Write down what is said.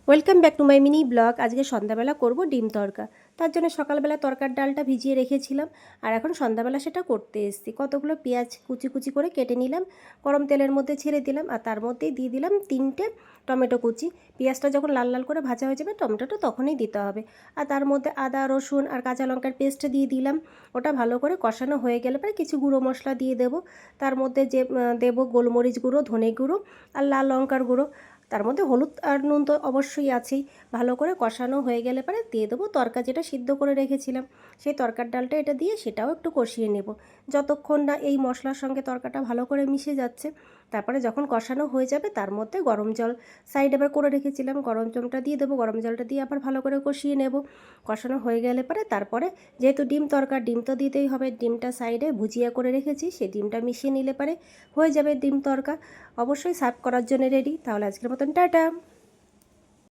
Welcome back to my mini blog. আজকে সন্ধ্যাবেলা করব ডিম তড়কা। তার জন্য সকালবেলা তরকার ডালটা ভিজিয়ে রেখেছিলাম, আর এখন সন্ধ্যাবেলা সেটা করতে এসেছি। কতগুলো পেঁয়াজ কুচি কুচি করে কেটে নিলাম, গরম তেলের মধ্যে ছেড়ে দিলাম, আর তার মধ্যেই দিয়ে দিলাম 3টে টমেটো কুচি। পেঁয়াজটা যখন লাল লাল করে ভাজা হয়ে যাবে টমেটোটা তখনই দিতে হবে। আর তার মধ্যে আদা রসুন আর কাঁচা লঙ্কার পেস্ট দিয়ে দিলাম। ওটা ভালো করে কষানো হয়ে গেলে পরে কিছু গুঁড়ো মশলা দিয়ে দেবো। তার মধ্যে যে দেবো গোলমরিচ গুঁড়ো, ধনে গুঁড়ো আর লাল লঙ্কার গুঁড়ো। তার মধ্যে হলুদ আর নুন তো অবশ্যই আছেই। ভালো করে কষানো হয়ে গেলে পরে দিয়ে দেবো তরকা যেটা সিদ্ধ করে রেখেছিলাম, সেই তরকার ডালটা এটা দিয়ে সেটাও একটু কষিয়ে নেব যতক্ষণ না এই মশলার সঙ্গে তরকাটা ভালো করে মিশে যাচ্ছে। তারপরে যখন কষানো হয়ে যাবে তার মধ্যে গরম জল সাইড আবার করে রেখেছিলাম, গরম জলটা দিয়ে দেবো। গরম জলটা দিয়ে আবার ভালো করে কষিয়ে নেব। কষানো হয়ে গেলে পরে তারপরে যেহেতু ডিম তরকা, ডিম তো দিতেই হবে। ডিমটা সাইডে ভুজিয়া করে রেখেছি, সেই ডিমটা মিশিয়ে নিলে পরে হয়ে যাবে ডিম তরকা। অবশ্যই সার্ভ করার জন্য রেডি। তাহলে আজকের মতন টাটা।